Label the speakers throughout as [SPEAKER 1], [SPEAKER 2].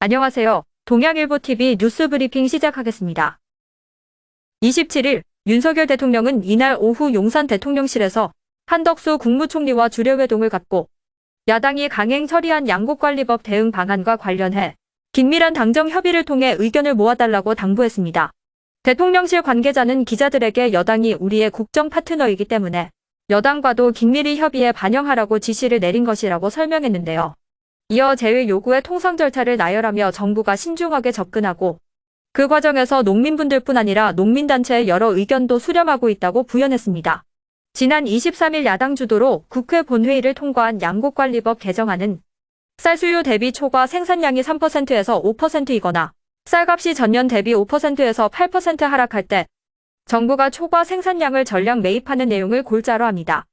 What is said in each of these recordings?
[SPEAKER 1] 안녕하세요. 동양일보TV 뉴스 브리핑 시작하겠습니다. 27일 윤석열 대통령은 이날 오후 용산 대통령실에서 한덕수 국무총리와 주례회동을 갖고 야당이 강행 처리한 양곡관리법 대응 방안과 관련해 긴밀한 당정 협의를 통해 의견을 모아달라고 당부했습니다. 대통령실 관계자는 기자들에게 여당이 우리의 국정 파트너이기 때문에 여당과도 긴밀히 협의해 반영하라고 지시를 내린 것이라고 설명했는데요. 이어 제의 요구의 통상 절차를 나열하며 정부가 신중하게 접근하고 그 과정에서 농민분들뿐 아니라 농민단체의 여러 의견도 수렴하고 있다고 부연했습니다. 지난 23일 야당 주도로 국회 본회의를 통과한 양곡관리법 개정안은 쌀 수요 대비 초과 생산량이 3%에서 5%이거나 쌀값이 전년 대비 5%에서 8% 하락할 때 정부가 초과 생산량을 전량 매입하는 내용을 골자로 합니다.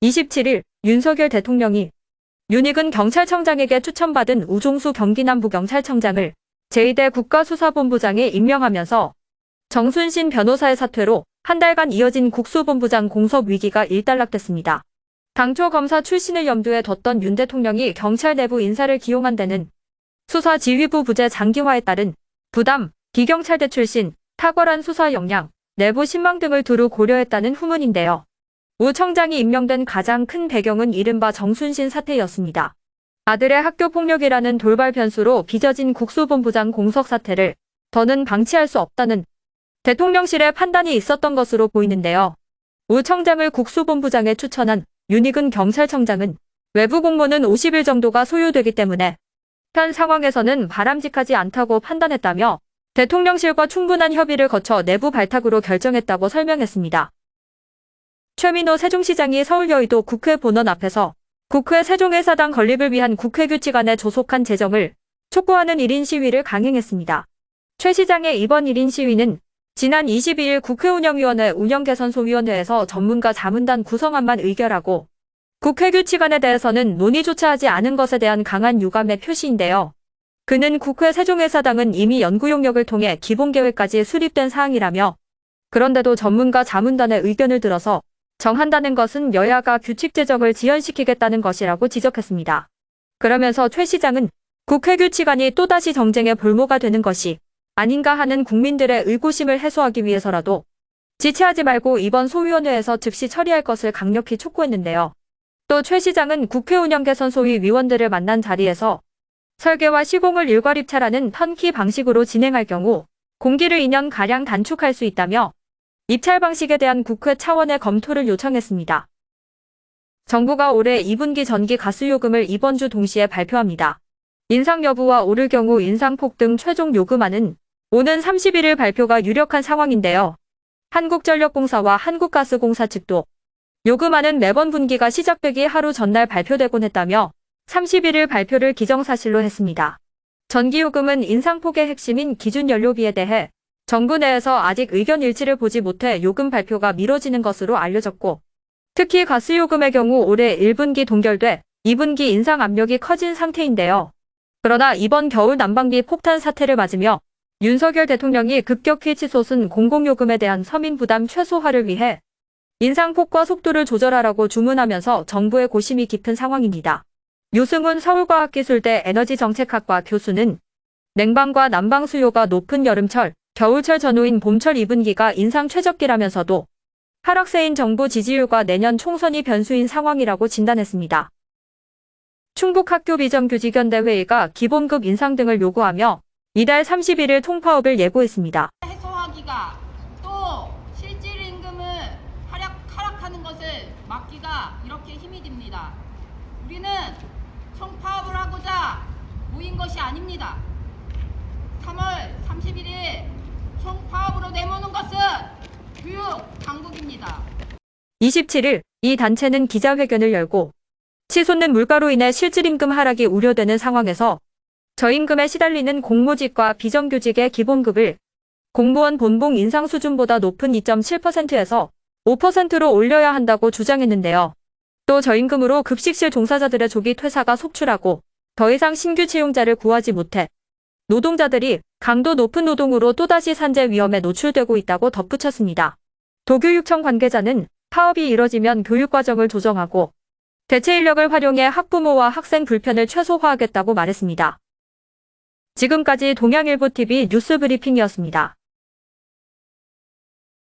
[SPEAKER 1] 27일 윤석열 대통령이 윤익은 경찰청장에게 추천받은 우종수 경기남부경찰청장을 제2대 국가수사본부장에 임명하면서 정순신 변호사의 사퇴로 한 달간 이어진 국수본부장 공석 위기가 일단락됐습니다. 당초 검사 출신을 염두에 뒀던 윤 대통령이 경찰 내부 인사를 기용한 데는 수사지휘부 부재 장기화에 따른 부담, 비경찰대 출신, 탁월한 수사 역량, 내부 신망 등을 두루 고려했다는 후문인데요. 우 청장이 임명된 가장 큰 배경은 이른바 정순신 사태였습니다. 아들의 학교폭력이라는 돌발 변수로 빚어진 국수본부장 공석 사태를 더는 방치할 수 없다는 대통령실의 판단이 있었던 것으로 보이는데요. 우 청장을 국수본부장에 추천한 윤익은 경찰청장은 외부 공모는 50일 정도가 소요되기 때문에 현 상황에서는 바람직하지 않다고 판단했다며 대통령실과 충분한 협의를 거쳐 내부 발탁으로 결정했다고 설명했습니다. 최민호 세종시장이 서울 여의도 국회 본원 앞에서 국회 세종회사당 건립을 위한 국회규칙안에 조속한 제정을 촉구하는 1인 시위를 강행했습니다. 최 시장의 이번 1인 시위는 지난 22일 국회운영위원회 운영개선소위원회에서 전문가 자문단 구성안만 의결하고 국회규칙안에 대해서는 논의조차 하지 않은 것에 대한 강한 유감의 표시인데요. 그는 국회 세종회사당은 이미 연구 용역을 통해 기본계획까지 수립된 사항이라며 그런데도 전문가 자문단의 의견을 들어서 정한다는 것은 여야가 규칙 제정을 지연시키겠다는 것이라고 지적했습니다. 그러면서 최 시장은 국회규칙안이 또다시 정쟁의 볼모가 되는 것이 아닌가 하는 국민들의 의구심을 해소하기 위해서라도 지체하지 말고 이번 소위원회에서 즉시 처리할 것을 강력히 촉구했는데요. 또 최 시장은 국회 운영개선소위 위원들을 만난 자리에서 설계와 시공을 일괄 입찰하는 턴키 방식으로 진행할 경우 공기를 2년가량 단축할 수 있다며 입찰 방식에 대한 국회 차원의 검토를 요청했습니다. 정부가 올해 2분기 전기 가스요금을 이번 주 동시에 발표합니다. 인상 여부와 오를 경우 인상폭 등 최종 요금안은 오는 31일 발표가 유력한 상황인데요. 한국전력공사와 한국가스공사 측도 요금안은 매번 분기가 시작되기 하루 전날 발표되곤 했다며 31일 발표를 기정사실로 했습니다. 전기요금은 인상폭의 핵심인 기준연료비에 대해 정부 내에서 아직 의견 일치를 보지 못해 요금 발표가 미뤄지는 것으로 알려졌고 특히 가스요금의 경우 올해 1분기 동결돼 2분기 인상 압력이 커진 상태인데요. 그러나 이번 겨울 난방비 폭탄 사태를 맞으며 윤석열 대통령이 급격히 치솟은 공공요금에 대한 서민 부담 최소화를 위해 인상폭과 속도를 조절하라고 주문하면서 정부의 고심이 깊은 상황입니다. 유승훈 서울과학기술대 에너지정책학과 교수는 냉방과 난방 수요가 높은 여름철, 겨울철 전후인 봄철 2분기가 인상 최적기라면서도 하락세인 정부 지지율과 내년 총선이 변수인 상황이라고 진단했습니다. 충북 학교 비정규직연대 회의가 기본급 인상 등을 요구하며 이달 31일 통파업을 예고했습니다.
[SPEAKER 2] 해소하기가 또 실질 임금을 하락하는 것을 막기가 이렇게 힘이 듭니다. 우리는 총파업을 하고자 모인 것이 아닙니다. 3월 31일 총파업으로 내모는 것은 교육 당국입니다.
[SPEAKER 1] 27일 이 단체는 기자회견을 열고 치솟는 물가로 인해 실질임금 하락이 우려되는 상황에서 저임금에 시달리는 공무직과 비정규직의 기본급을 공무원 본봉 인상 수준보다 높은 2.7%에서 5%로 올려야 한다고 주장했는데요. 또 저임금으로 급식실 종사자들의 조기 퇴사가 속출하고 더 이상 신규 채용자를 구하지 못해 노동자들이 강도 높은 노동으로 또다시 산재 위험에 노출되고 있다고 덧붙였습니다. 도교육청 관계자는 파업이 이뤄지면 교육과정을 조정하고 대체 인력을 활용해 학부모와 학생 불편을 최소화하겠다고 말했습니다. 지금까지 동양일보TV 뉴스 브리핑이었습니다.